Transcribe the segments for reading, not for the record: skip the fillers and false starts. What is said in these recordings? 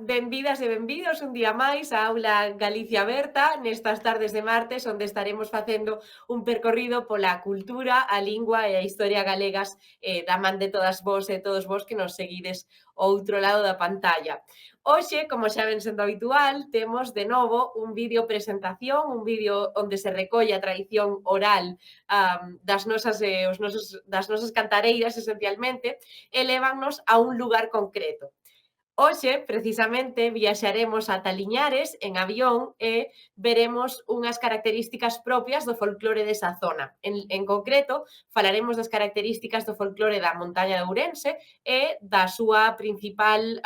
benvidas e benvidos un día máis á Aula Galicia Aberta nestas tardes de martes onde estaremos facendo un percorrido pola cultura, a lingua e a historia galegas da man de todas vos e todos vos que nos seguides ao outro lado da pantalla. Hoxe, como xa ven sendo habitual, temos de novo un vídeo presentación, un vídeo onde se recolle a tradición oral das nosas cantareiras, esencialmente, e lévannos a un lugar concreto. Hoxe, precisamente, viaxaremos ata Liñares en avión e veremos unhas características propias do folclore desa zona. En concreto, falaremos das características do folclore da montaña de Ourense e da súa principal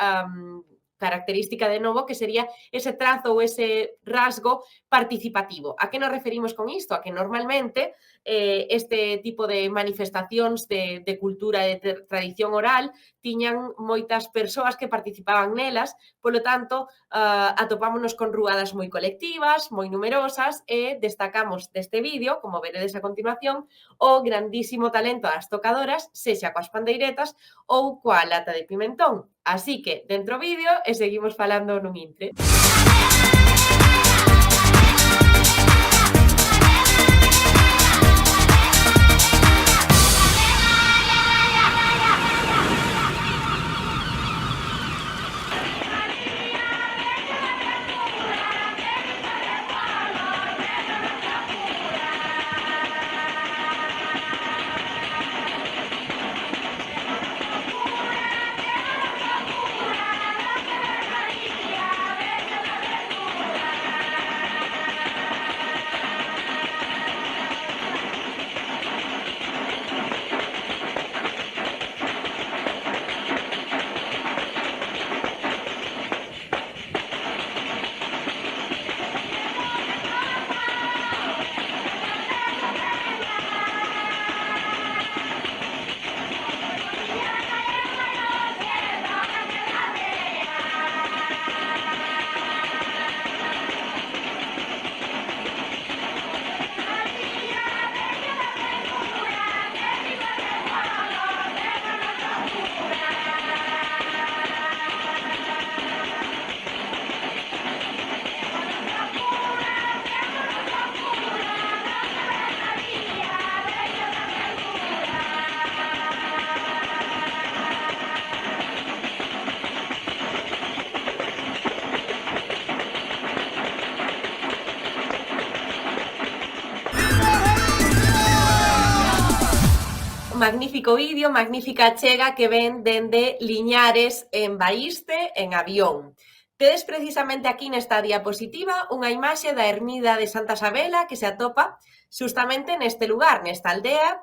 característica de novo, que sería ese trazo ou ese rasgo participativo. A que nos referimos con isto? A que normalmente este tipo de manifestacións de cultura e de tradición oral tiñan moitas persoas que participaban nelas, polo tanto, atopámonos con ruadas moi colectivas, moi numerosas, e destacamos deste vídeo, como veredes a continuación, o grandísimo talento das tocadoras, sexa coas pandeiretas ou coa lata de pimentón. Así que, dentro vídeo, e seguimos falando nun intre. Magnífico vídeo, magnífica chega que ven dende Liñares en Baíste en avión. Tedes precisamente aquí nesta diapositiva unha imaxe da ermida de Santa Sabela que se atopa justamente neste lugar, nesta aldea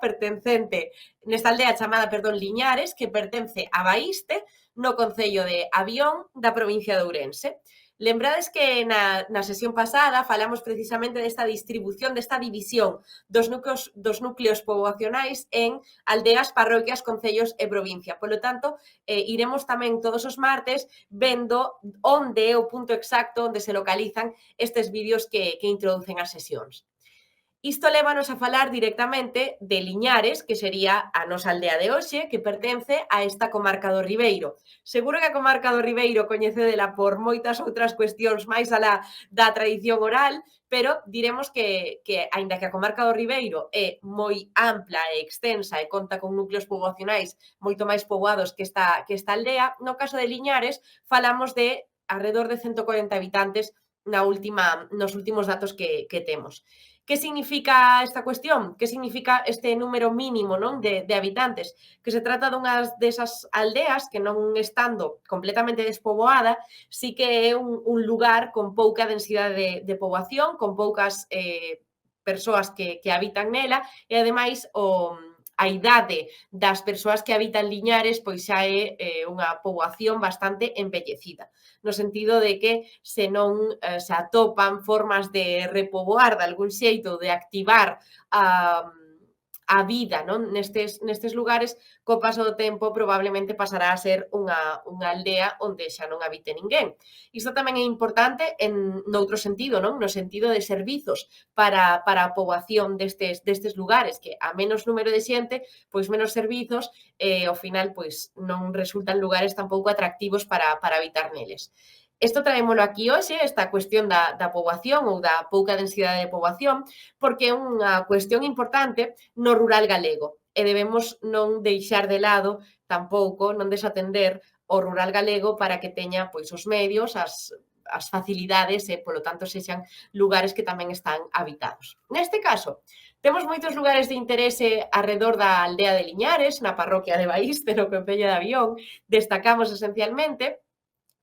chamada, Liñares, que pertence a Baíste, no concello de Avión da provincia de Ourense. Lembrades que na sesión pasada falamos precisamente desta distribución, desta división dos núcleos poboacionais en aldeas, parroquias, concellos e provincia. Polo tanto, iremos tamén todos os martes vendo onde é o punto exacto onde se localizan estes vídeos que introducen as sesións. Isto lévanos a falar directamente de Liñares, que sería a nosa aldea de hoxe, que pertence a esta comarca do Ribeiro. Seguro que a comarca do Ribeiro coñecedela por moitas outras cuestións máis alá da tradición oral, pero diremos que aínda que a comarca do Ribeiro é moi ampla e extensa e conta con núcleos poboacionais moito máis poboados que esta aldea, no caso de Liñares falamos de alrededor de 140 habitantes nos últimos datos que temos. Que significa esta cuestión? Que significa este número mínimo, non, de habitantes? Que se trata dunhas desas aldeas que non estando completamente despoboada, sí que é un lugar con pouca densidade de poboación, con poucas persoas que habitan nela e, ademais, a idade das persoas que habitan Liñares pois xa é unha poboación bastante envellecida, no sentido de que se non se atopan formas de repoboar de algún xeito, de activar a vida, non? Nestes lugares, co paso do tempo, probablemente pasará a ser unha aldea onde xa non habite ninguén. Isto tamén é importante noutro sentido, non? No sentido de servizos para a poboación destes lugares, que a menos número de xente, pois menos servizos, e ao final pois non resultan lugares tampouco atractivos para habitar neles. Isto traémolo aquí hoxe, esta cuestión da poboación ou da pouca densidade de poboación, porque é unha cuestión importante no rural galego e debemos non deixar de lado tampouco, non desatender o rural galego para que teña pois os medios, as facilidades e, polo tanto, sexan lugares que tamén están habitados. Neste caso, temos moitos lugares de interese arredor da aldea de Liñares, na parroquia de Baíste, no concello de Avión, destacamos esencialmente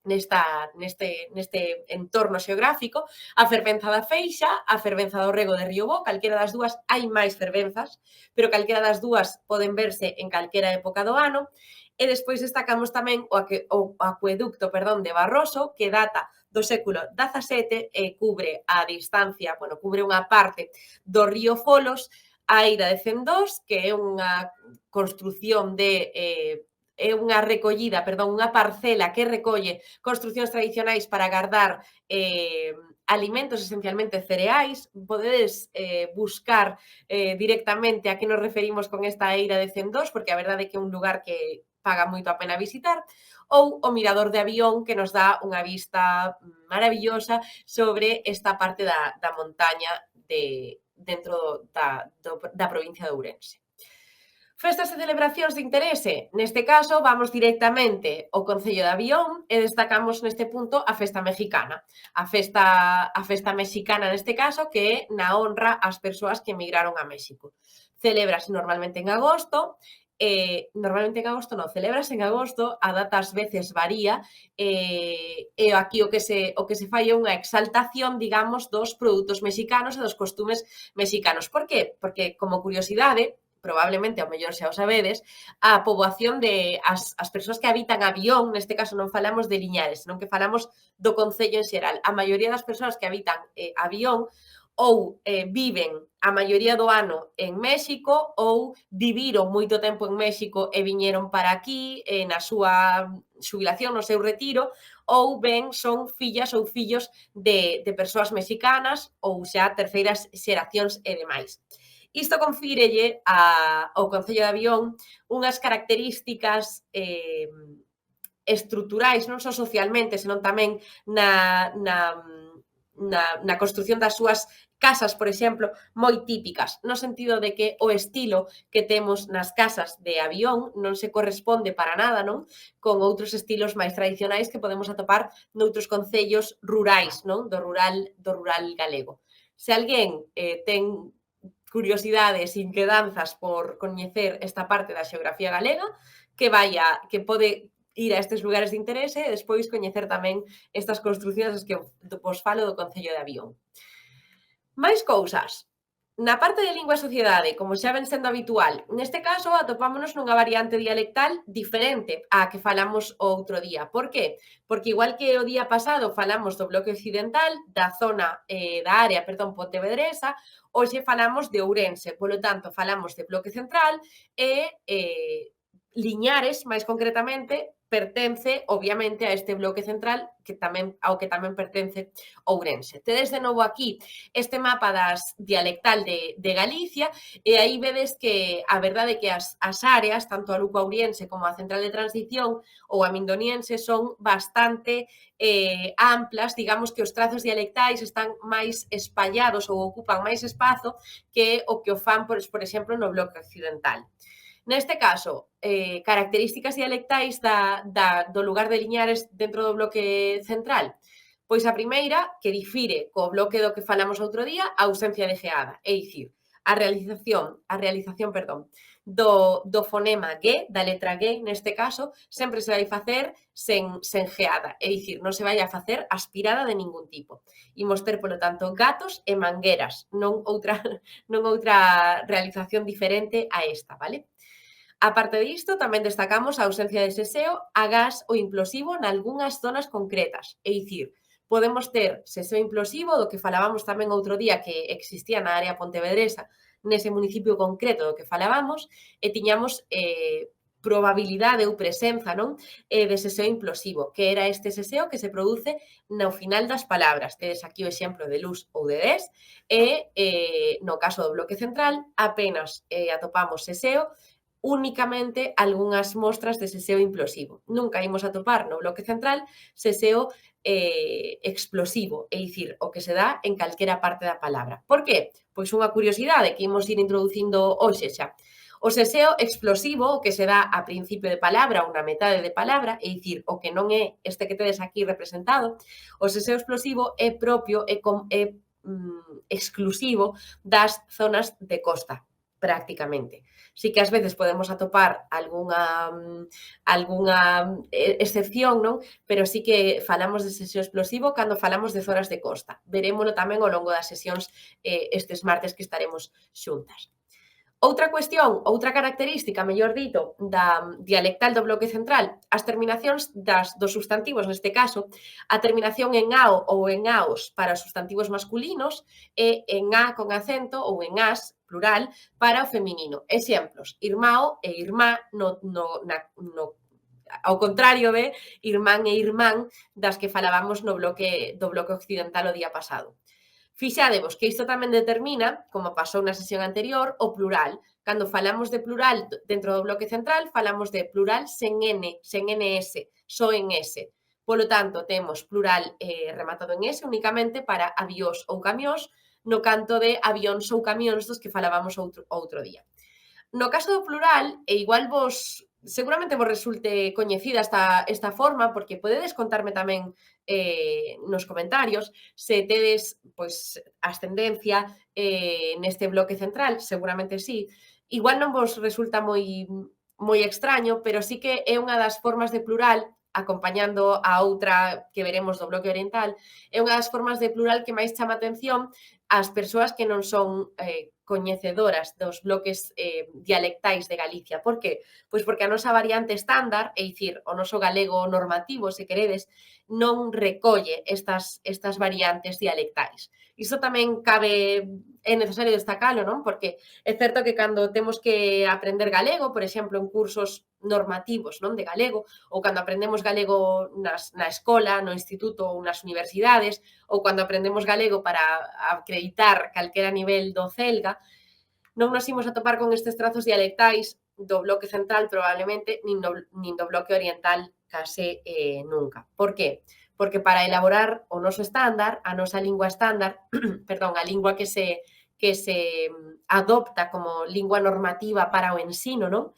neste entorno xeográfico, a fervenza da Feixa, a fervenza do Rego de Riobó, calquera das dúas, hai máis fervenzas, pero calquera das dúas poden verse en calquera época do ano, e despois destacamos tamén o acueducto, de Barroso, que data do século XVII e cubre a distancia, cubre unha parte do río Folos, a eira de Cendós, que é unha construción é unha recollida, unha parcela que recolle construcións tradicionais para gardar alimentos, esencialmente cereais. Podedes buscar directamente a que nos referimos con esta eira de Cendós, porque a verdade é que é un lugar que paga moito a pena visitar, ou o Mirador de Avión, que nos dá unha vista maravillosa sobre esta parte da montaña dentro da provincia de Ourense. Festas e celebracións de interese. Neste caso, vamos directamente ao Concello de Avión e destacamos neste punto a festa mexicana. A festa mexicana neste caso, que é na honra ás persoas que emigraron a México. Celébrase normalmente en agosto, celébrase en agosto, a data ás veces varía, e aquí o que se fai é unha exaltación, digamos, dos produtos mexicanos e dos costumes mexicanos. Por qué? Porque, como curiosidade, probablemente ao mellor xa o sabedes, a poboación as persoas que habitan Avión, neste caso non falamos de Liñares, senón que falamos do concello en xeral. A maioría das persoas que habitan Avión ou viven a maioría do ano en México ou viviron moito tempo en México e viñeron para aquí na súa xubilación, no seu retiro, ou ben son fillas ou fillos de persoas mexicanas ou xa terceiras xeracións e demais. Isto confírelle ao Concello de Avión unhas características estruturais, non só socialmente, senón tamén na construción das súas casas, por exemplo, moi típicas, no sentido de que o estilo que temos nas casas de Avión non se corresponde para nada, non, con outros estilos máis tradicionais que podemos atopar noutros concellos rurais, non, do rural galego. Se alguén ten curiosidades, inquedanzas por coñecer esta parte da xeografía galega, que pode ir a estes lugares de interese e despois coñecer tamén estas construcións que vos falo do Concello de Avión. Máis cousas. Na parte de lingua e sociedade, como xa ven sendo habitual, neste caso atopámonos nunha variante dialectal diferente á que falamos o outro día. Por qué? Porque igual que o día pasado falamos do bloque occidental, da zona da área, pontevedresa, hoxe falamos de Ourense, polo tanto, falamos de bloque central e Liñares, máis concretamente, pertence, obviamente, a este bloque central ao que tamén pertence Ourense. Tedes de novo aquí este mapa dialectal de Galicia e aí vedes que a verdade é que as áreas, tanto a Luco-Ouriense como a Central de Transición ou a Mindoniense, son bastante amplas, digamos que os trazos dialectais están máis espallados ou ocupan máis espazo que o que o fan, por exemplo, no bloque occidental. Neste caso, características dialectais do lugar de Liñares dentro do bloque central. Pois a primeira, que difire co bloque do que falamos outro día, a ausencia de geada. É dicir, a realización do fonema G, da letra G, neste caso, sempre se vai facer sen geada. É dicir, non se vai a facer aspirada de ningún tipo. Imos ter, polo tanto, gatos e mangueras, non outra realización diferente a esta, vale? A parte disto, tamén destacamos a ausencia de seseo a gas ou implosivo nalgúnas zonas concretas. É dicir, podemos ter seseo implosivo, do que falábamos tamén outro día que existía na área pontevedresa, nese municipio concreto do que falábamos, e tiñamos probabilidade ou presenza, non, de seseo implosivo, que era este seseo que se produce no final das palabras. Tedes aquí o exemplo de luz ou de des, e no caso do bloque central apenas atopamos seseo únicamente algunhas mostras de seseo implosivo. Nunca imos atopar no bloque central seseo explosivo, é dicir, o que se dá en calquera parte da palabra. Por que? Pois unha curiosidade que imos ir introducindo hoxe xa. O seseo explosivo, o que se dá a principio de palabra ou na metade de palabra, é dicir, o que non é este que tedes aquí representado, o seseo explosivo é propio, é exclusivo das zonas de costa, prácticamente. Sí que ás veces podemos atopar algunha excepción, non? Pero sí que falamos de seseo explosivo cando falamos de zonas de costa. Verémolo tamén ao longo das sesións estes martes que estaremos xuntas. Outra cuestión, outra característica, mellor dito, da dialectal do bloque central, as terminacións dos substantivos, neste caso, a terminación en ao ou en aos para os substantivos masculinos e en a con acento ou en as, plural, para o feminino. Exemplos, irmao e irmá ao contrario de irmán e irmán das que falábamos do bloque occidental o día pasado. Fixádevos que isto tamén determina, como pasou na sesión anterior, o plural. Cando falamos de plural dentro do bloque central, falamos de plural sen N, sen NS, só en S. Polo tanto, temos plural rematado en S únicamente para avións ou camións, no canto de avións ou camións dos que falábamos outro día. No caso do plural, e igual seguramente vos resulte coñecida esta forma, porque podedes contarme tamén nos comentarios se tedes ascendencia neste bloque central, seguramente sí. Igual non vos resulta moi extraño, pero sí que é unha das formas de plural, acompañando a outra que veremos do bloque oriental, é unha das formas de plural que máis chama atención ás persoas que non son coñecedoras dos bloques dialectais de Galicia. Por que? Pois porque a nosa variante estándar, é dicir, o noso galego normativo, se queredes, non recolle estas variantes dialectais. Iso tamén é necesario destacalo, non? Porque é certo que cando temos que aprender galego, por exemplo, en cursos normativos, non, de galego, ou cando aprendemos galego na escola, no instituto ou nas universidades, ou cando aprendemos galego para acreditar calquera nivel do CELGA, non nos imos atopar con estes trazos dialectais do bloque central probablemente, nin do bloque oriental case nunca. Por que? Porque para elaborar o noso estándar, a nosa lingua estándar, perdón, a lingua que se adopta como lingua normativa para o ensino, non?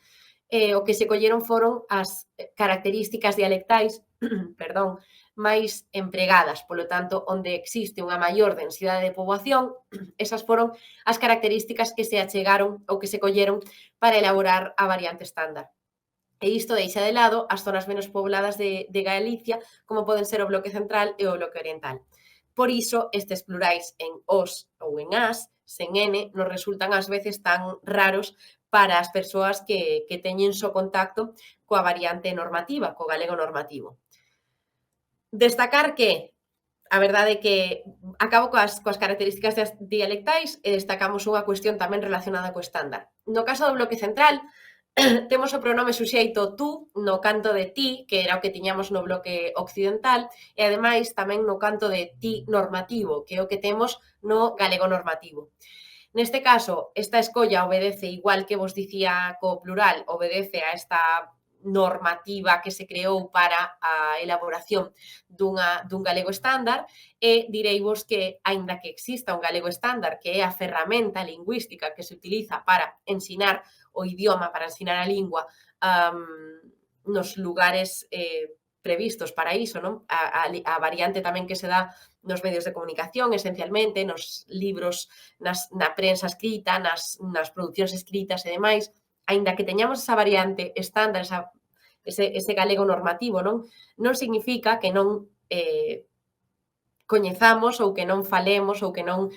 O que se colleron foron as características dialectais, perdón, máis empregadas, polo tanto, onde existe unha maior densidade de poboación, esas foron as características que se achegaron ou que se colleron para elaborar a variante estándar. E isto deixa de lado as zonas menos pobladas de Galicia, como poden ser o bloque central e o bloque oriental. Por iso, estes plurais en os ou en as, sen N, nos resultan ás veces tan raros para as persoas que teñen só contacto coa variante normativa, co galego normativo. Destacar que a verdade é que acabo coas características dialectais e destacamos unha cuestión tamén relacionada co estándar. No caso do bloque central, temos o pronome suxeito tú no canto de ti, que era o que tiñamos no bloque occidental, e ademais tamén no canto de ti normativo, que é o que temos no galego normativo. Neste caso, esta escolla obedece, igual que vos dicía co plural, obedece a esta normativa que se creou para a elaboración dun galego estándar e direivos que, aínda que exista un galego estándar, que é a ferramenta lingüística que se utiliza para ensinar o idioma, para ensinar a lingua nos lugares previstos para iso, non? A variante tamén que se dá nos medios de comunicación, esencialmente, nos libros, na prensa escrita, nas producións escritas e demais, aínda que teñamos esa variante estándar, ese galego normativo, non significa que non coñezamos ou que non falemos ou que non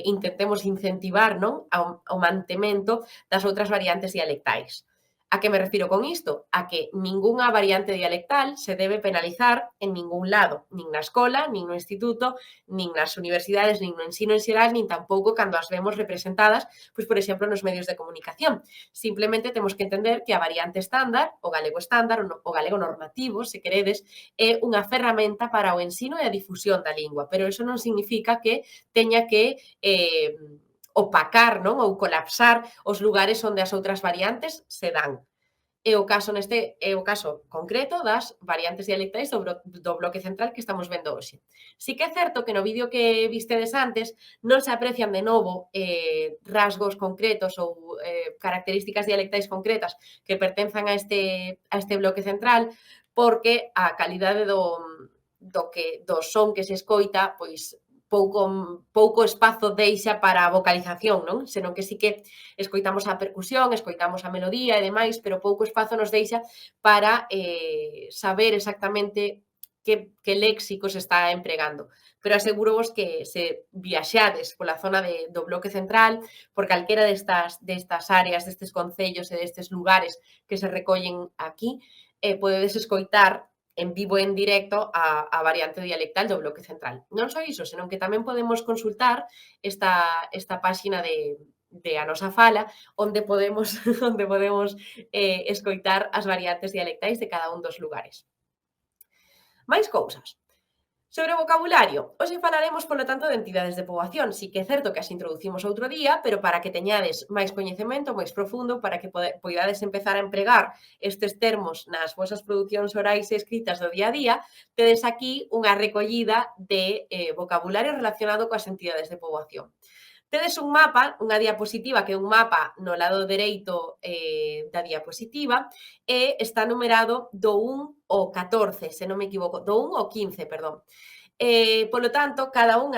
intentemos incentivar, non, ao mantemento das outras variantes dialectais. A que me refiro con isto? A que ningunha variante dialectal se debe penalizar en ningún lado, nin na escola, nin no instituto, nin nas universidades, nin no ensino en xeral, nin tampouco cando as vemos representadas, pois, por exemplo, nos medios de comunicación. Simplemente temos que entender que a variante estándar, o galego estándar, o galego normativo, se queredes, é unha ferramenta para o ensino e a difusión da lingua, pero iso non significa que teña que opacar, non? Ou colapsar os lugares onde as outras variantes se dan. É o caso concreto das variantes dialectais do bloque central que estamos vendo hoxe. Si que é certo que no vídeo que vistedes antes non se aprecian de novo rasgos concretos ou características dialectais concretas que pertenzan a este bloque central, porque a calidade do son que se escoita, pois pouco espazo deixa para a vocalización, non? Senón que sí que escoitamos a percusión, escoitamos a melodía e demais, pero pouco espazo nos deixa para saber exactamente que léxico se está empregando. Pero asegurovos que se viaxades pola zona do bloque central, por calquera destas áreas, destes concellos e destes lugares que se recollen aquí, podedes escoitar en vivo e en directo a variante dialectal do bloque central. Non só iso, senón que tamén podemos consultar esta páxina de A Nosa Fala, onde podemos escoitar as variantes dialectais de cada un dos lugares. Máis cousas. Sobre o vocabulario, hoxe falaremos, polo tanto, de entidades de poboación. Si que é certo que as introducimos outro día, pero para que teñades máis coñecemento, máis profundo, para que poidades empezar a empregar estes termos nas vosas producións orais e escritas do día a día, tedes aquí unha recollida de vocabulario relacionado coas entidades de poboación. Tedes un mapa, unha diapositiva, que é un mapa no lado dereito da diapositiva, e está numerado do 1 ao 14, se non me equivoco, do 1 ao 15, perdón. Polo tanto, cada un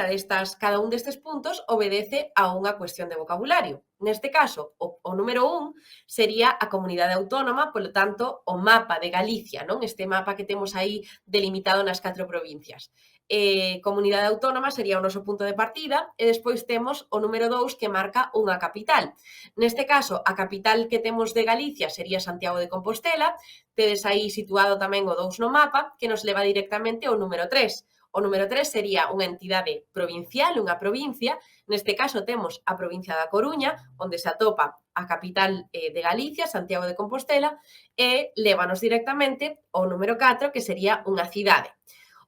destes puntos obedece a unha cuestión de vocabulario. Neste caso, o número 1 sería a comunidade autónoma, polo tanto, o mapa de Galicia, non? Este mapa que temos aí delimitado nas 4 provincias. Comunidade autónoma sería o noso punto de partida e despois temos o número 2 que marca unha capital. Neste caso, a capital que temos de Galicia sería Santiago de Compostela, tedes aí situado tamén o 2 no mapa, que nos leva directamente ao número 3. O número 3 sería unha entidade provincial, unha provincia, neste caso temos a provincia da Coruña, onde se atopa a capital de Galicia, Santiago de Compostela, e lévanos directamente ao número 4, que sería unha cidade.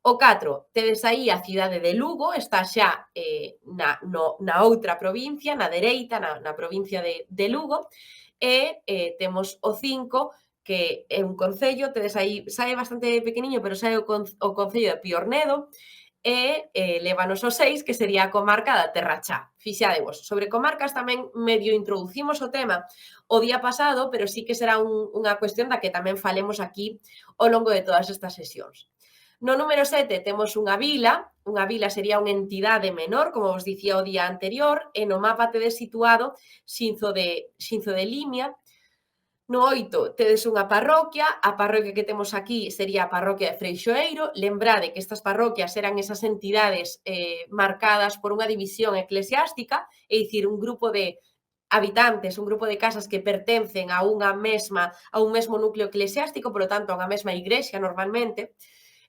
O 4, tedes aí a cidade de Lugo, está xa na outra provincia, na dereita, na provincia de Lugo, e temos o 5, que é un concello, tedes aí, sae bastante pequeniño, pero sae o concello de Piornedo, e lévanos o 6, que sería a comarca da Terra Chá. Fixadevos, sobre comarcas tamén medio introducimos o tema o día pasado, pero sí que será unha cuestión da que tamén falemos aquí ao longo de todas estas sesións. No número 7 temos unha vila sería unha entidade menor, como vos dicía o día anterior, e no mapa tedes situado Xinzo de Limia. No 8 tedes unha parroquia, a parroquia que temos aquí sería a parroquia de Freixoeiro. Lembrade que estas parroquias eran esas entidades marcadas por unha división eclesiástica, é dicir, un grupo de habitantes, un grupo de casas que pertencen a un mesmo núcleo eclesiástico, polo tanto, a unha mesma igrexa normalmente.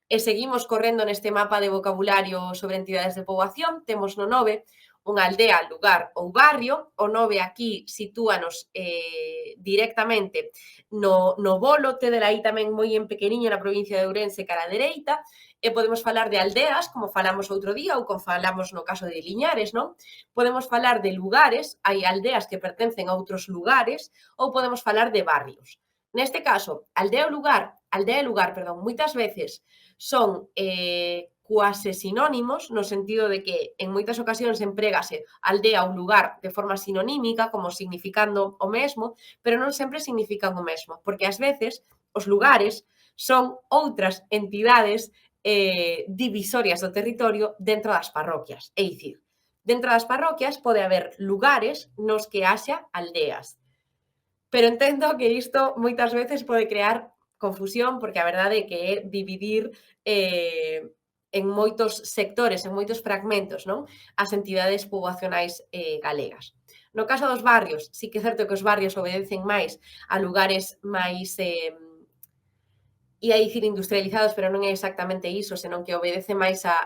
E seguimos correndo neste mapa de vocabulario sobre entidades de poboación. Temos no 9 unha aldea, lugar ou barrio. O 9 aquí sitúanos directamente no bolo, tedela aí tamén moi en pequeniño na provincia de Ourense cara a dereita, e podemos falar de aldeas, como falamos outro día, ou como falamos no caso de Liñares, non? Podemos falar de lugares, hai aldeas que pertencen a outros lugares, ou podemos falar de barrios. Neste caso, aldea e lugar, moitas veces son cuase sinónimos, no sentido de que en moitas ocasións emprégase aldea ou lugar de forma sinonímica, como significando o mesmo, pero non sempre significan o mesmo, porque ás veces os lugares son outras entidades divisorias do territorio dentro das parroquias. É dicir, dentro das parroquias pode haber lugares nos que haxa aldeas. Pero entendo que isto moitas veces pode crear confusión, porque a verdade é que é dividir en moitos sectores, en moitos fragmentos, non? As entidades poboacionais galegas. No caso dos barrios, sí que é certo que os barrios obedecen máis a lugares máis ia dicir industrializados, pero non é exactamente iso, senón que obedece máis a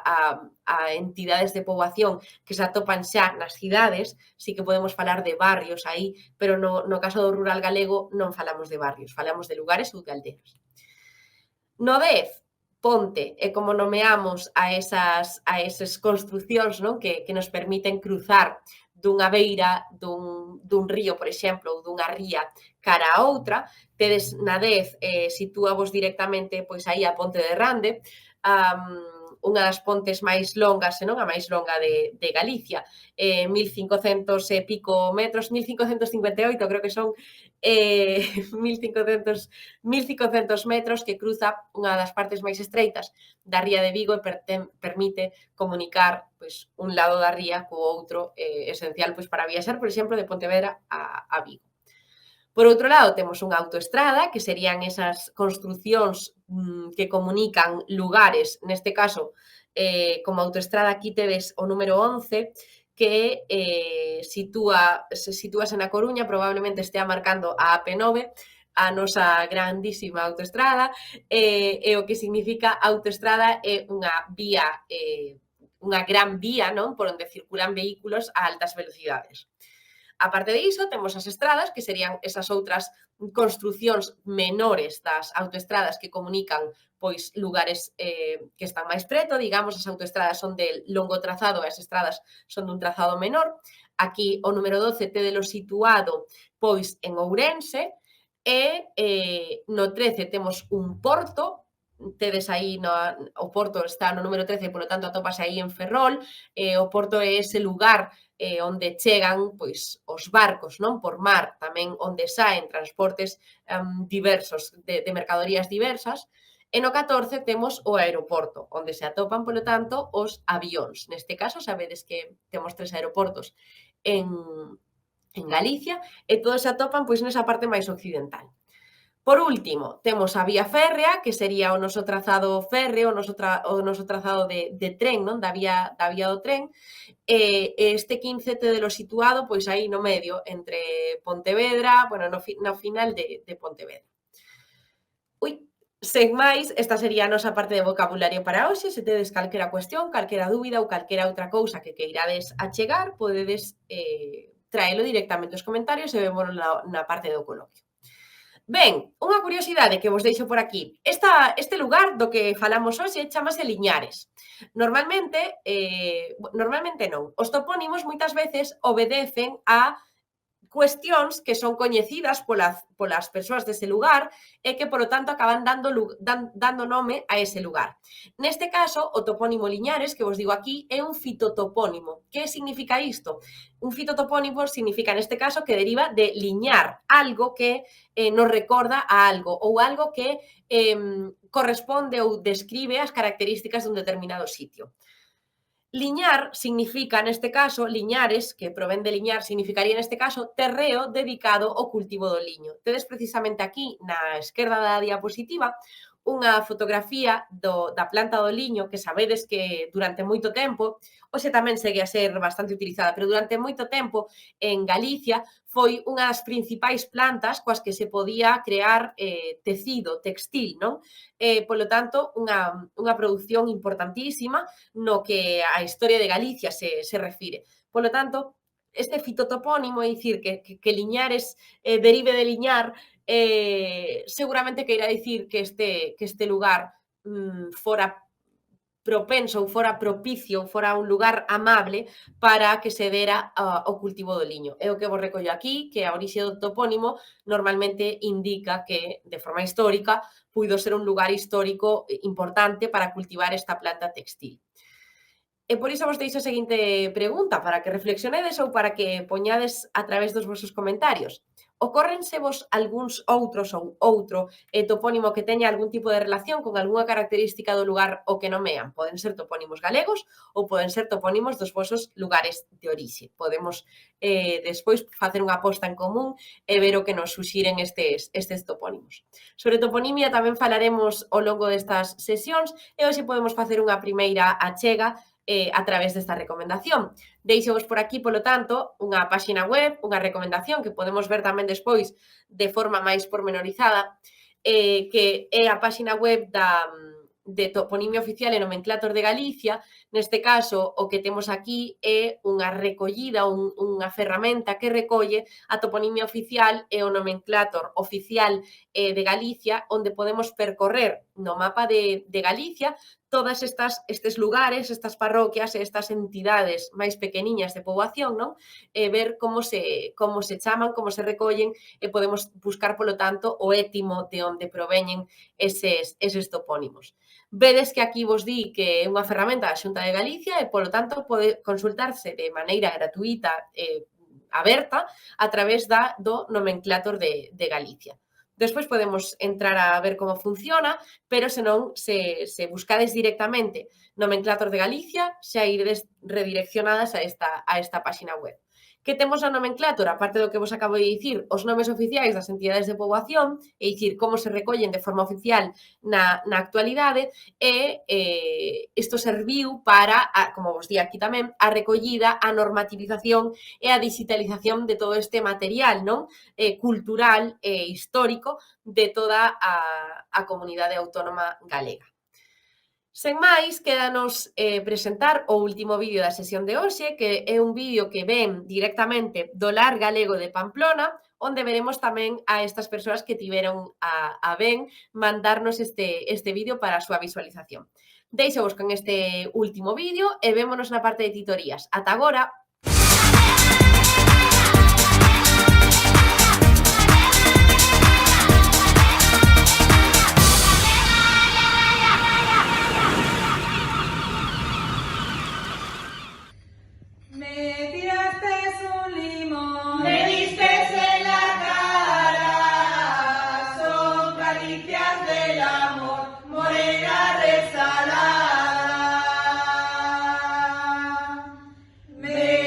entidades de poboación que se atopan xa nas cidades. Sí que podemos falar de barrios aí, pero no caso do rural galego non falamos de barrios, falamos de lugares ou de aldeas. No 10, ponte, é como nomeamos a esas construcións, non? Que nos permiten cruzar dunha beira dun río, por exemplo, ou dunha ría cara a outra, tedes na 10, sitúavos directamente pois aí a Ponte de Rande, unha das pontes máis longas, se non a máis longa de Galicia, 1500 e pico metros, 1558 creo que son, 1500, 1500 metros que cruza unha das partes máis estreitas da ría de Vigo e permite comunicar pois, un lado da ría co outro, esencial pois, para viaxar, por exemplo, de Pontevedra a Vigo. Por outro lado, temos unha autoestrada, que serían esas construcións que comunican lugares, neste caso, como autoestrada aquí tedes o número 11, que se sitúase na Coruña, probablemente estea marcando a AP9, a nosa grandísima autoestrada, e o que significa autoestrada é unha vía, unha gran vía, non? Por onde circulan vehículos a altas velocidades. A parte diso, temos as estradas, que serían esas outras construcións menores das autoestradas que comunican pois lugares que están máis preto, digamos, as autoestradas son de longo trazado e as estradas son dun trazado menor. Aquí o número 12 tédelo situado pois en Ourense e no 13 temos un porto, tedes aí o porto está no número 13, polo tanto atopase aí en Ferrol, o porto é ese lugar onde chegan pois os barcos, non, por mar, tamén onde saen transportes diversos de mercadorías diversas. E no 14 temos o aeroporto, onde se atopan, polo tanto, os avións. Neste caso, sabedes que temos 3 aeroportos en Galicia e todos se atopan pois nesa parte máis occidental. Por último, temos a vía férrea, que sería o noso trazado férreo, o noso trazado de tren, non? Da vía do tren, este 15 tédelo situado pois aí no medio, entre Pontevedra, bueno, no final de Pontevedra. Sen máis, esta sería a nosa parte de vocabulario para hoxe. Se tedes calquera cuestión, calquera dúbida ou calquera outra cousa que queirades achegar, podedes traelo directamente aos comentarios e vémonos na parte do coloquio. Ben, unha curiosidade que vos deixo por aquí. Este lugar do que falamos hoxe chamase Liñares. Normalmente non. Os topónimos moitas veces obedecen a cuestións que son coñecidas polas persoas dese lugar e que, polo tanto, acaban dando nome a ese lugar. Neste caso, o topónimo Liñares, que vos digo aquí, é un fitotopónimo. Que significa isto? Un fitotopónimo significa, neste caso, que deriva de liñar, algo que nos recorda a algo ou algo que corresponde ou describe as características dun determinado sitio. Liñar significa, neste caso, liñares, que provén de liñar, significaría neste caso terreo dedicado ao cultivo do liño. Tedes precisamente aquí, na esquerda da diapositiva, unha fotografía da planta do liño que sabedes que durante moito tempo, hoxe tamén segue a ser bastante utilizada, pero durante moito tempo en Galicia foi unha das principais plantas coas que se podía crear tecido, textil, non? Polo tanto, unha produción importantísima no que a historia de Galicia se refire. Polo tanto, este fitotopónimo, é dicir, que Liñares derive de liñar, seguramente queira dicir que este lugar fora propenso ou fora propicio, fora un lugar amable para que se dera o cultivo do liño. É o que vos recollo aquí, que a orixe do topónimo normalmente indica que, de forma histórica, puido ser un lugar histórico importante para cultivar esta planta textil. E por iso vos deixo a seguinte pregunta, para que reflexionedes ou para que poñades a través dos vosos comentarios. Ocórrense vos algúns outros ou outro topónimo que teña algún tipo de relación con algunha característica do lugar o que nomean? Poden ser topónimos galegos ou poden ser topónimos dos vosos lugares de orixe. Podemos despois facer unha aposta en común e ver o que nos suxiren estes topónimos. Sobre toponimia tamén falaremos ao longo destas sesións e hoxe podemos facer unha primeira achega a través desta recomendación. Deixovos por aquí, polo tanto, unha páxina web, unha recomendación que podemos ver tamén despois de forma máis pormenorizada, que é a páxina web de Toponimia Oficial e Nomenclator de Galicia, Neste caso, o que temos aquí é unha recollida, unha ferramenta que recolle a toponimia oficial e o nomenclátor oficial de Galicia, onde podemos percorrer no mapa de Galicia todas estes lugares, estas parroquias e estas entidades máis pequeniñas de poboación, non? Ver como se chaman, como se recollen, e podemos buscar, polo tanto, o étimo de onde proveñen eses topónimos. Vedes que aquí vos di que é unha ferramenta da Xunta de Galicia e, polo tanto, pode consultarse de maneira gratuita e aberta a través do nomenclátor de Galicia. Despois podemos entrar a ver como funciona, pero senón, se buscades directamente nomenclátor de Galicia, xa iredes redireccionadas a esta páxina web. Que temos na nomenclátor, aparte do que vos acabo de dicir, os nomes oficiais das entidades de poboación, e dicir como se recollen de forma oficial na actualidade, e isto serviu para, como vos di aquí tamén, a recollida, a normativización e a digitalización de todo este material, non? Cultural e histórico de toda a comunidade autónoma galega. Sen máis, quédanos presentar o último vídeo da sesión de hoxe, que é un vídeo que ven directamente do Lar Galego de Pamplona, onde veremos tamén a estas persoas que tiveron a ben mandarnos este vídeo para a súa visualización. Deixo-vos con este último vídeo e vémonos na parte de titorías. Ata agora! Me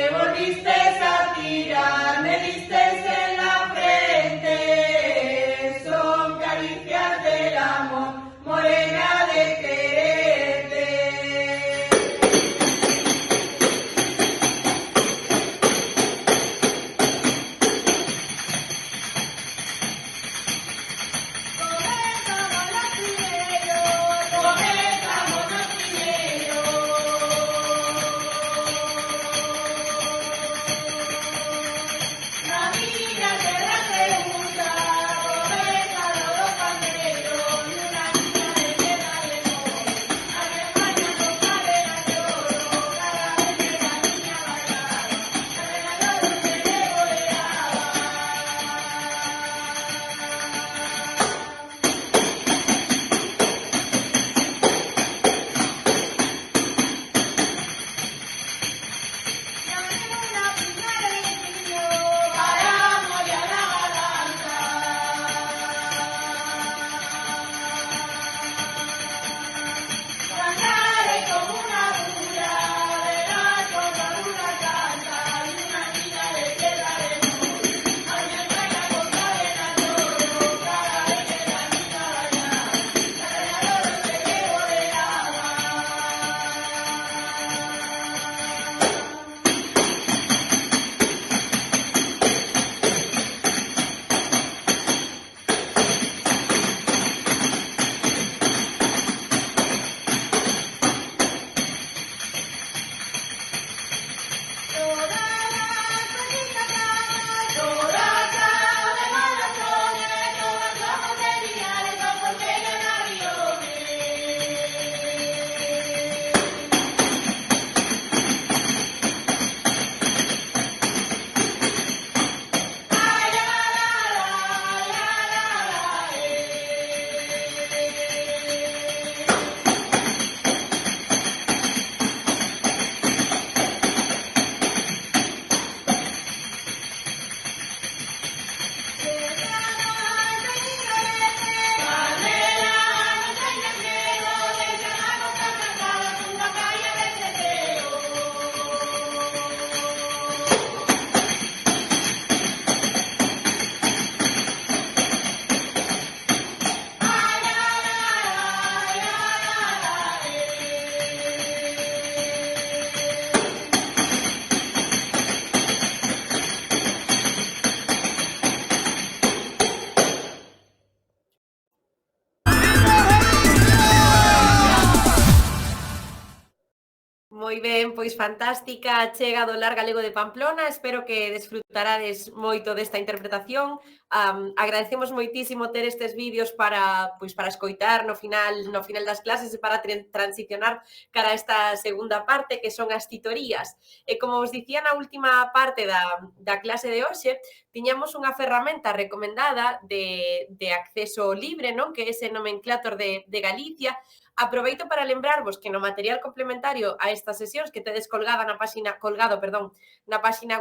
Moi ben, pois fantástica a chega do Lar Galego de Pamplona, espero que desfrutarades moito desta interpretación. Agradecemos moitísimo ter estes vídeos para escoitar no final das clases e para transicionar cara a esta segunda parte, que son as titorías. E como vos dicía na última parte da clase de hoxe, tiñamos unha ferramenta recomendada de acceso libre, non? Que é ese nomenclator de Galicia. Aproveito para lembrarvos que no material complementario a estas sesións que tedes colgado na páxina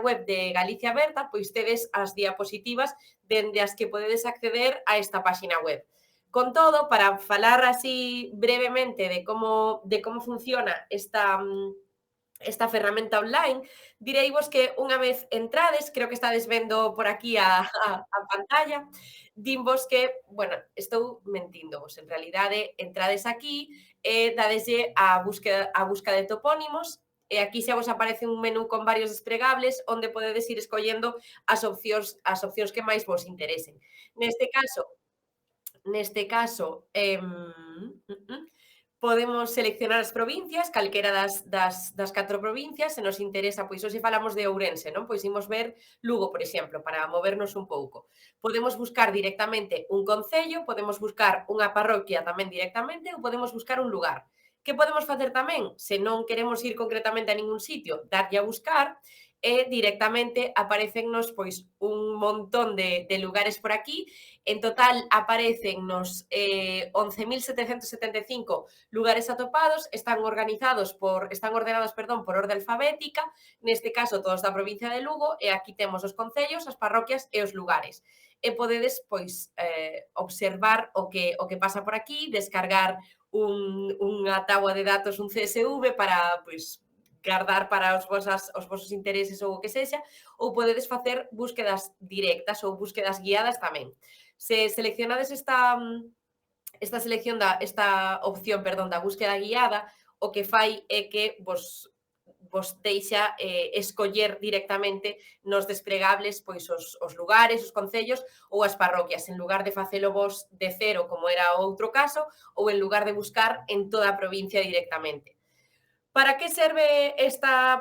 web de Galicia Aberta, pois tedes as diapositivas dende as que podedes acceder a esta páxina web. Con todo, para falar así brevemente de como funciona esta ferramenta online, direivos que unha vez entrades, creo que estades vendo por aquí a pantalla, dinvos que, bueno, estou mentíndovos, en realidade entrades aquí e dadeslle a busca de topónimos e aquí xa vos aparece un menú con varios despregables onde podedes ir escollendo as opcións que máis vos interesen. Neste caso, podemos seleccionar as provincias, calquera das 4 provincias, se nos interesa, pois hoxe falamos de Ourense, non? Pois imos ver Lugo, por exemplo, para movernos un pouco. Podemos buscar directamente un concello, podemos buscar unha parroquia tamén directamente ou podemos buscar un lugar. Que podemos facer tamén? Se non queremos ir concretamente a ningún sitio, darlle a buscar e directamente aparecennos pois un montón de lugares por aquí. En total aparecennos 11.775 lugares atopados, están ordenados por orde alfabética, neste caso todos da provincia de Lugo, e aquí temos os concellos, as parroquias e os lugares. E podedes pois observar o que pasa por aquí, descargar unha táboa de datos, un CSV para pois guardar para os vosos intereses ou o que sexa, ou podedes facer búsquedas directas ou búsquedas guiadas tamén. Se seleccionades esta opción da búsqueda guiada, o que fai é que vos deixa escoller directamente nos despregables pois os lugares, os concellos ou as parroquias, en lugar de facelo vos de cero, como era o outro caso, ou en lugar de buscar en toda a provincia directamente. Para que serve esta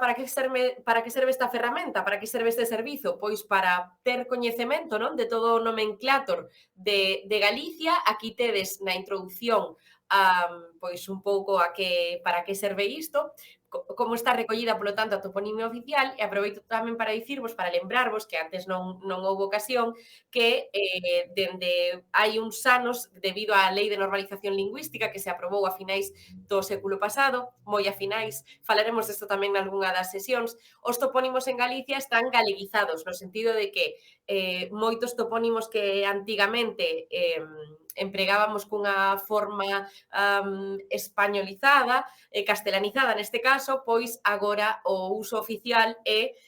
ferramenta? Para que serve este servizo? Pois para ter coñecemento, non, de todo o nomenclator de Galicia. Aquí tedes na introdución pois un pouco para que serve isto, como está recollida, polo tanto, a toponimia oficial, e aproveito tamén para dicirvos, para lembrarvos que antes non houve ocasión, que dende hai uns anos, debido á Lei de Normalización Lingüística que se aprobou a finais do século pasado, moi a finais, falaremos desto tamén nalgúna das sesións, os topónimos en Galicia están galeguizados, no sentido de que moitos topónimos que antigamente empregábamos cunha forma españolizada, castelanizada neste caso, pois agora o uso oficial é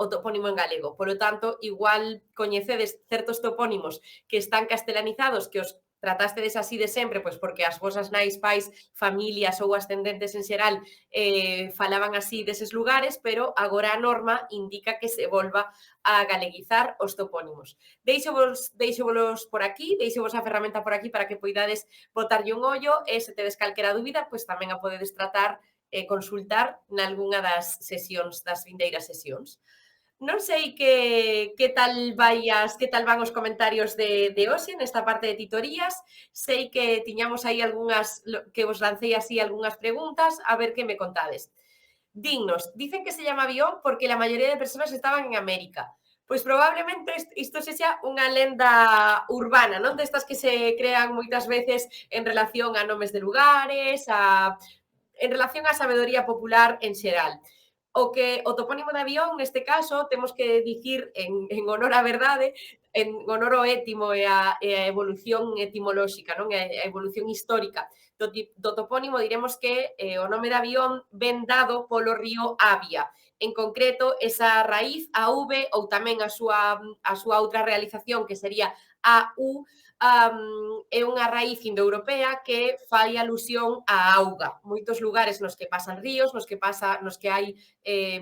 o topónimo en galego. Polo tanto, igual coñecedes certos topónimos que están castelanizados, que os tratastedes así de sempre, pois porque as vosas nais, pais, familias ou ascendentes en xeral falaban así deses lugares, pero agora a norma indica que se volva a galeguizar os topónimos. Deixovos por aquí, deixovos a ferramenta por aquí para que poidades botarlle un ollo e se tedes calquera dúbida, pois tamén a podedes tratar e consultar nalgúna das vindeiras sesións. Non sei que tal van os comentarios de hoxe nesta parte de titorías. Sei que tiñamos aí que vos lancei así algunhas preguntas, a ver que me contades. Dicen que se llama avión porque la mayoría de personas estaban en América. Pois probablemente isto sexa unha lenda urbana, non? Destas que se crean moitas veces en relación a nomes de lugares, en relación á sabedoría popular en xeral. O topónimo de avión, neste caso, temos que dicir en honor á verdade, en honor ao étimo e a evolución etimolóxica, non? A evolución histórica do topónimo, diremos que o nome de avión ven dado polo río Avia. En concreto, esa raíz, a V, ou tamén a súa outra realización, que sería AU, é unha raíz indoeuropea que fai alusión á auga. Moitos lugares nos que pasan ríos, nos que hai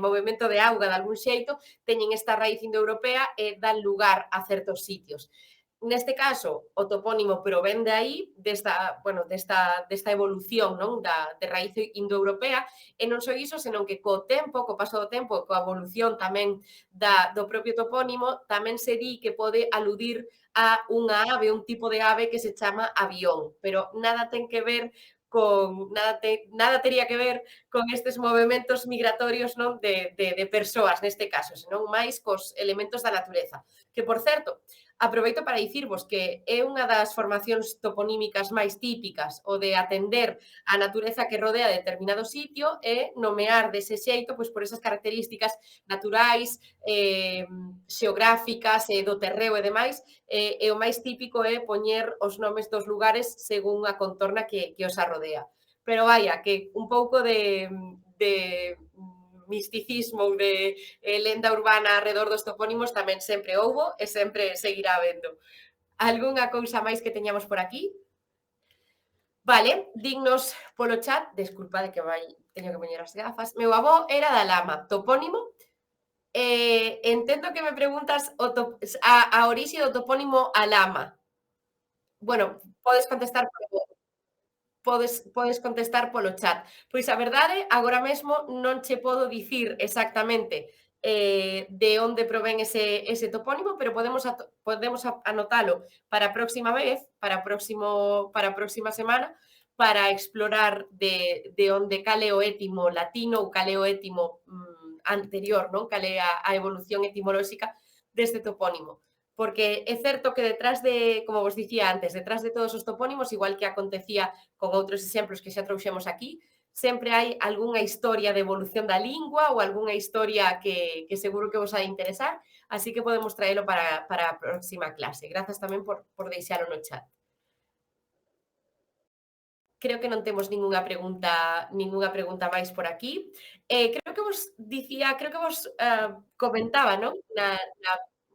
movimento de auga de algún xeito, teñen esta raíz indoeuropea e dan lugar a certos sitios. Neste caso, o topónimo provén de aí, desta evolución, non, de raíz indoeuropea, e non só iso, senón que co tempo, co paso do tempo, coa evolución tamén do propio topónimo, tamén se di que pode aludir a unha ave, un tipo de ave que se chama avión, pero nada ten que ver nada tería que ver con estes movementos migratorios, non, de persoas neste caso, senón máis cos elementos da natureza. Que, por certo, aproveito para dicirvos que é unha das formacións toponímicas máis típicas, o de atender a natureza que rodea determinado sitio e nomear dese xeito, pois por esas características naturais, xeográficas e do terreo e demais, e o máis típico é poñer os nomes dos lugares según a contorna que os arrodea. Pero vaya, que un pouco de misticismo ou de lenda urbana arredor dos topónimos tamén sempre houbo e sempre seguirá habendo. Algúnha cousa máis que teñamos por aquí? Vale, dignos polo chat, desculpade que teño que poñer as gafas. Meu avó era da Lama, topónimo. Entendo que me preguntas a orixe do topónimo Alama. Bueno, podes contestar polo podes contestar polo chat. Pois a verdade, agora mesmo non che podo dicir exactamente de onde provén ese topónimo, pero podemos anotalo para a próxima vez, para a próxima semana, para explorar de onde cal é o étimo latino ou cal é o étimo anterior, non? Cal é a evolución etimolóxica deste topónimo. Porque é certo que detrás de, como vos dicía antes, detrás de todos os topónimos, igual que acontecía con outros exemplos que xa trouxemos aquí, sempre hai algunha historia de evolución da lingua ou algunha historia que seguro que vos ha de interesar, así que podemos traelo para a próxima clase. Grazas tamén por deixalo no chat. Creo que non temos ningunha pregunta máis por aquí. Creo que vos dicía, creo que vos comentaba, non?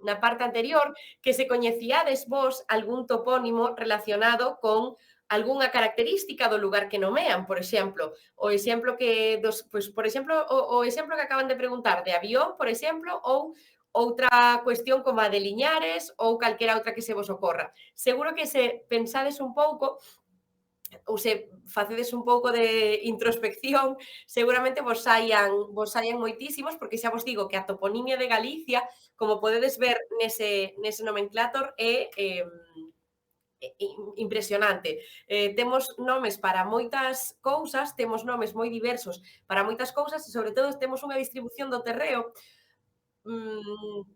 Na parte anterior, que se coñecíades vos algún topónimo relacionado con algunha característica do lugar que nomean, por exemplo, o exemplo que pois, por exemplo, o exemplo que acaban de preguntar de avión, por exemplo, ou outra cuestión como a de Liñares ou calquera outra que se vos ocorra. Seguro que se pensades un pouco ou se facedes un pouco de introspección, seguramente vos saian moitísimos, porque xa vos digo que a toponimia de Galicia, como podedes ver nese nomenclator, é impresionante. Temos nomes para moitas cousas, temos nomes moi diversos para moitas cousas e, sobre todo, temos unha distribución do terreo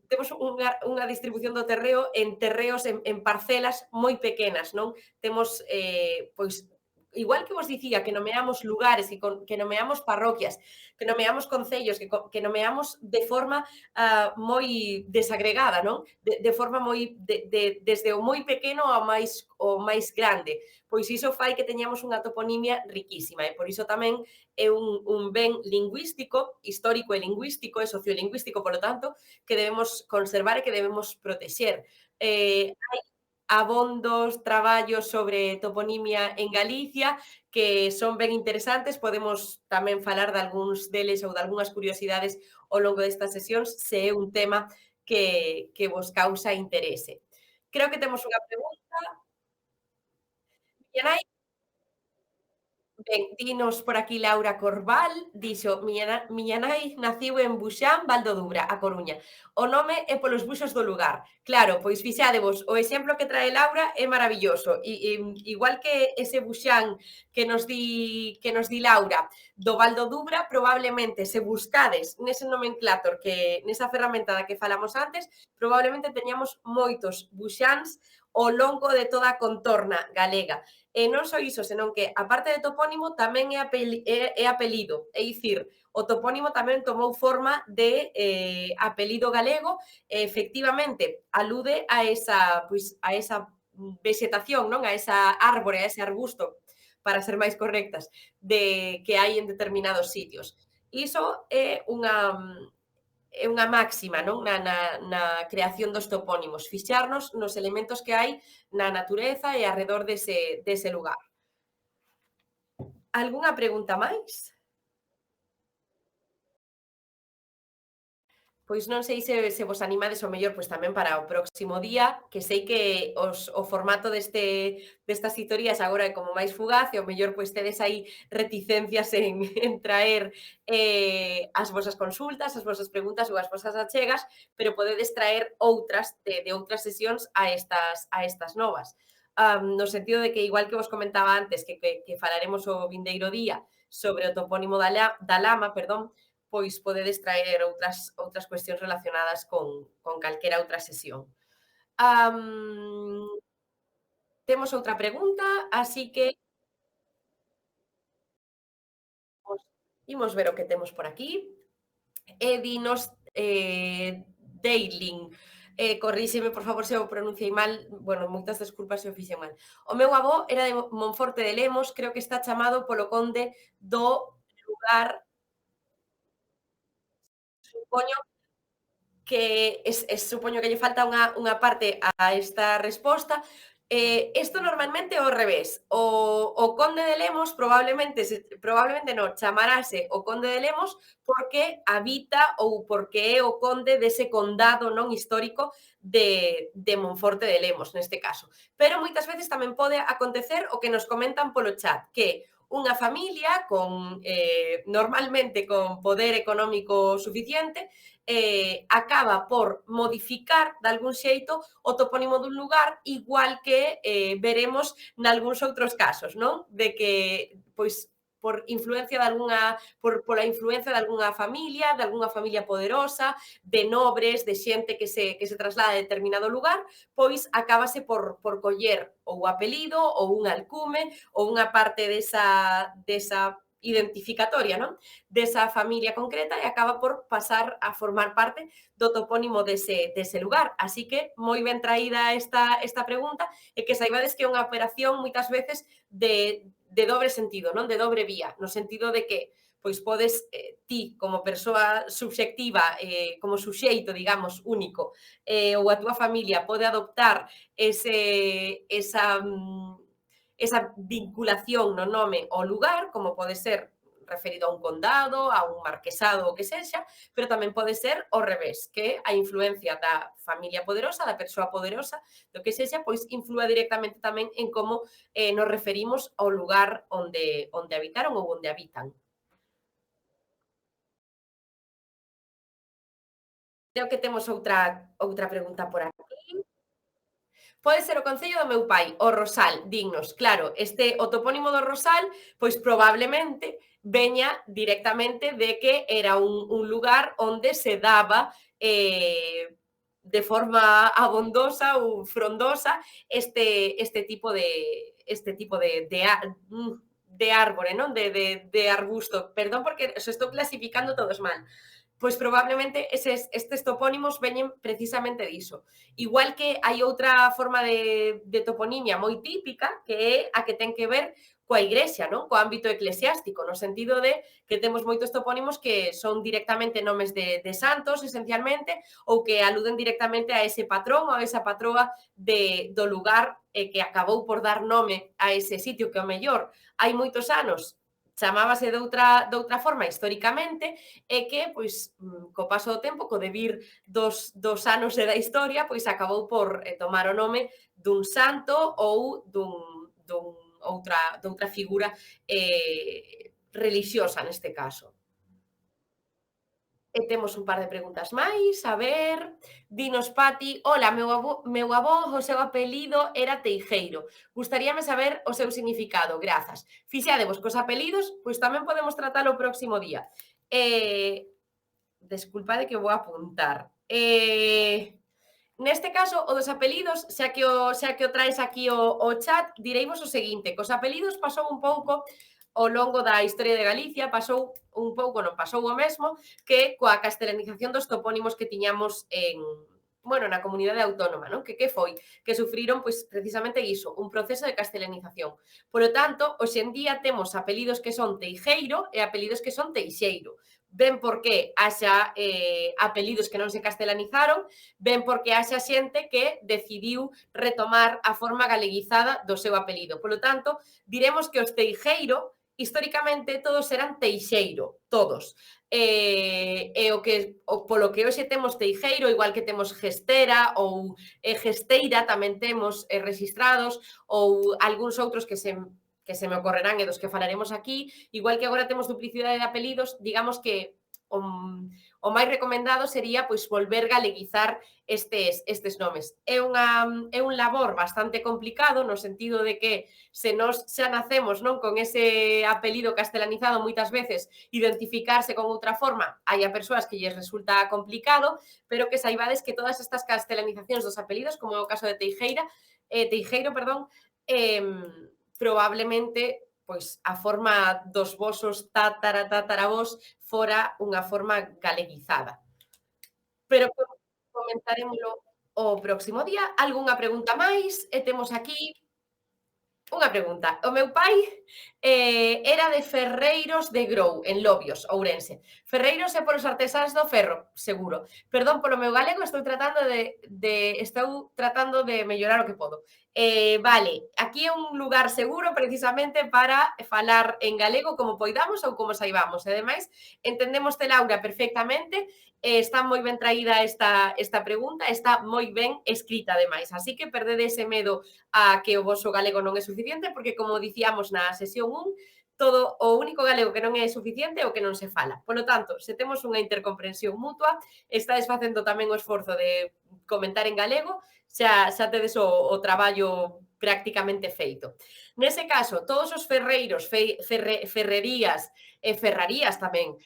temos unha distribución do terreo en terreos, en parcelas moi pequenas, non? Temos, pois, igual que vos dicía, que nomeamos lugares, que nomeamos parroquias, que nomeamos concellos, que nomeamos de forma moi desagregada, non? De forma moi, desde o moi pequeno ao máis grande. Pois iso fai que teñamos unha toponimia riquísima e por iso tamén é un ben lingüístico, histórico e lingüístico e sociolingüístico, polo tanto, que debemos conservar e que debemos protexer. Hai abondos traballos sobre toponimia en Galicia que son ben interesantes, podemos tamén falar de algúns deles ou de algunhas curiosidades ao longo destas sesións, se é un tema que vos causa interese. Creo que temos unha pregunta. Ben, dinos por aquí Laura Corval, dixo, miña nai naciu en Buxán, Val do Dubra, A Coruña. O nome é polos buxos do lugar. Claro, pois fixádevos, o exemplo que trae Laura é maravilloso. Igual que ese Buxán que nos di Laura do Val do Dubra, probablemente se buscades nese nomenclator, nesa ferramenta da que falamos antes, probablemente teñamos moitos buxáns ao longo de toda a contorna galega. E non só iso, senón que, a parte de topónimo, tamén é apelido. É dicir, o topónimo tamén tomou forma de apelido galego e, efectivamente, alude a esa vexetación, non? A esa árbore, a ese arbusto, para ser máis correctas, que hai en determinados sitios. Iso é unha máxima, non? Na creación dos topónimos, fixarnos nos elementos que hai na natureza e arredor dese lugar. Algunha pregunta máis? Pois non sei se vos animades ao mellor pois tamén para o próximo día, que sei que o formato destas historias agora é como máis fugaz e ao mellor pois tedes aí reticencias en traer as vosas consultas, as vosas preguntas ou as vosas achegas, pero podedes traer outras de outras sesións a estas novas. No sentido de que, igual que vos comentaba antes, que falaremos o vindeiro día sobre o topónimo da lama, perdón, pois podedes traer outras cuestións relacionadas con calquera outra sesión. Temos outra pregunta, así que imos ver o que temos por aquí. E dinos, Deiling, corríxeme, por favor, se o pronunciei mal, bueno, moitas desculpas se o fixen mal. O meu avó era de Monforte de Lemos, creo que está chamado polo conde do lugar, supoño supoño que lle falta unha parte a esta resposta. Isto normalmente é ao revés. O conde de Lemos probablemente non, chamarase o conde de Lemos porque habita ou porque é o conde dese condado non histórico de Monforte de Lemos, neste caso. Pero moitas veces tamén pode acontecer o que nos comentan polo chat, que unha familia normalmente con poder económico suficiente acaba por modificar de algún xeito o topónimo dun lugar, igual que veremos nalgúns outros casos, non? De que, pois, por influencia de pola influencia de algunha familia poderosa, de nobres, de xente que se traslada a determinado lugar, pois acábase por coller ou o apelido ou un alcume ou unha parte desa identificatoria, non? Desa familia concreta e acaba por pasar a formar parte do topónimo dese lugar. Así que moi ben traída esta pregunta e que saibades que é unha operación moitas veces de dobre sentido, non? De dobre vía, no sentido de que pois podes ti, como persoa subxectiva, como suxeito, digamos, único, ou a túa familia pode adoptar esa vinculación no nome ao lugar, como pode ser referido a un condado, a un marquesado, o que sexa, pero tamén pode ser ao revés, que a influencia da familia poderosa, da persoa poderosa, do que sexa, pois inflúa directamente tamén en como nos referimos ao lugar onde habitaron ou onde habitan. Creo que temos outra pregunta por aquí. Pode ser o concello do meu pai, o Rosal, dignos. Claro, o topónimo do Rosal, pois probablemente veña directamente de que era un lugar onde se daba de forma abondosa ou frondosa este tipo de árbore, non? De arbusto. Perdón porque os estou clasificando todos mal. Pois probablemente estes topónimos veñen precisamente diso. Igual que hai outra forma de toponimia moi típica, que é a que ten que ver coa igrexa, non? Co ámbito eclesiástico, no sentido de que temos moitos topónimos que son directamente nomes de santos, esencialmente, ou que aluden directamente a ese patrón ou a esa patroa do lugar que acabou por dar nome a ese sitio, que ao mellor hai moitos anos chamábase de outra forma históricamente e que, pois, co paso do tempo, co debir dos anos e da historia, pois acabou por tomar o nome dun santo ou doutra figura relixiosa neste caso. E temos un par de preguntas máis, a ver, dinos Pati, hola, meu avó o seu apelido era Teijeiro, gustaríame saber o seu significado, grazas. Fixadevos cos apelidos, pois tamén podemos tratalo o próximo día. Desculpade que o vou apuntar. Neste caso, o dos apelidos, xa que o traes aquí o chat, direivos o seguinte, cos apelidos pasou un pouco ao longo da historia de Galicia, pasou un pouco, non pasou o mesmo, que coa castelanización dos topónimos que tiñamos na comunidade autónoma, non? Que foi? Que sufriron, pois, precisamente iso, un proceso de castelanización. Polo tanto, hoxe en día temos apelidos que son Teijeiro e apelidos que son Teixeiro. Ben porque haxa apelidos que non se castelanizaron, ben porque haxa xente que decidiu retomar a forma galeguizada do seu apelido. Polo tanto, diremos que os Teijeiro históricamente todos eran teixeiro, todos. Polo que hoxe temos teijeiro, igual que temos gestera ou gesteira tamén temos registrados, ou algúns outros que se me ocorrerán e dos que falaremos aquí, igual que agora temos duplicidade de apelidos, digamos que o máis recomendado sería pois volver galeguizar estes nomes. É un labor bastante complicado no sentido de que se nós xa nacemos non con ese apelido castelanizado moitas veces, identificarse con outra forma, hai a persoas que lles resulta complicado, pero que saibades que todas estas castelanizacións dos apelidos, como é o caso de Teijeiro, perdón, probablemente pois a forma dos vosos tataravós fora unha forma galeguizada. Pero comentaremoslo o próximo día. Algunha pregunta máis? E temos aquí unha pregunta. O meu pai era de Ferreiros de Grou, en Lobios, Ourense. Ferreiros é polos artesáns do ferro, seguro. Perdón polo meu galego, estou tratando de mellorar o que podo. Vale, aquí é un lugar seguro precisamente para falar en galego como poidamos ou como saibamos. E ademais, entendémoste, Laura, perfectamente. Está moi ben traída esta pregunta, está moi ben escrita ademais. Así que perdede ese medo a que o voso galego non é suficiente, porque como dicíamos na sesión 1, todo o único galego que non é suficiente é o que non se fala. Por lo tanto, se temos unha intercomprensión mutua, estades facendo tamén o esforzo de comentar en galego, xa tedes o traballo prácticamente feito. Nese caso, todos os ferreiros, ferrerías e ferrarías tamén,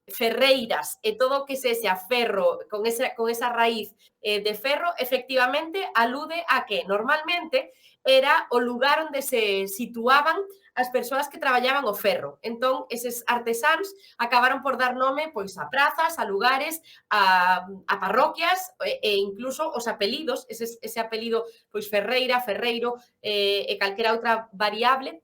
ferreiras e todo o que sexa ferro con esa raíz de ferro, efectivamente alude a que normalmente era o lugar onde se situaban as persoas que traballaban o ferro. Entón, eses artesáns acabaron por dar nome pois a prazas, a lugares, a parroquias e incluso os apelidos, ese apelido pois Ferreira, Ferreiro e calquera outra variante,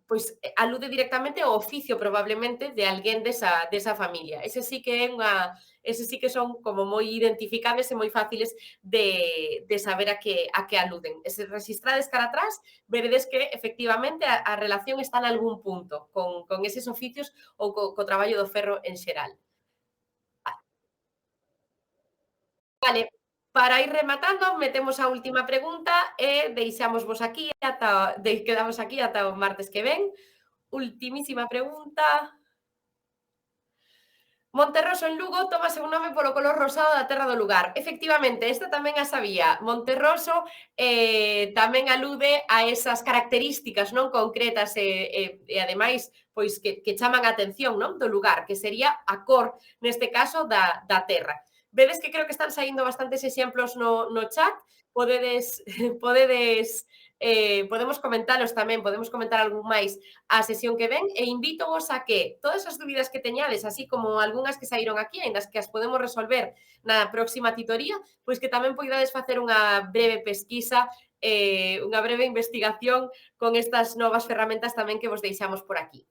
pois alude directamente ao oficio probablemente de alguén desa familia. Ese sí que son como moi identificables e moi fáciles de saber a que aluden. E se registrades cara atrás, veredes que efectivamente a relación está en algún punto con eses oficios ou co traballo do ferro en xeral. Vale, para ir rematando, metemos a última pregunta e deixámosvos aquí quedamos aquí ata o martes que ven. Ultimísima pregunta. Monterroso en Lugo tómase un nome polo color rosado da terra do lugar. Efectivamente, esta tamén a sabía. Monterroso tamén alude a esas características non concretas e ademais pois que chaman a atención non do lugar, que sería a cor, neste caso, da terra. Vedes que creo que están saindo bastantes exemplos no chat, podemos comentalos tamén, podemos comentar algún máis a sesión que ven e invítovos a que todas as dúbidas que teñades, así como algunhas que saíron aquí, ainda que as podemos resolver na próxima titoría, pois que tamén poidades facer unha breve pesquisa, unha breve investigación con estas novas ferramentas tamén que vos deixamos por aquí.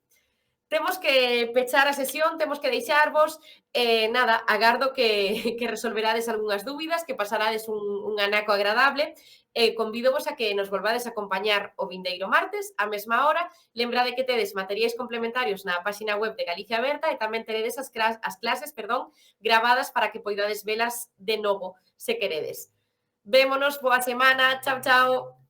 Temos que pechar a sesión, temos que deixarvos, nada, agardo que resolverades algunhas dúbidas, que pasarades un anaco agradable, convídovos a que nos volvades a acompañar o vindeiro martes, á mesma hora. Lembrade que tedes materiais complementarios na páxina web de Galicia Aberta e tamén teredes as clases gravadas para que poidades velas de novo, se queredes. Vémonos, boa semana, chao, chao.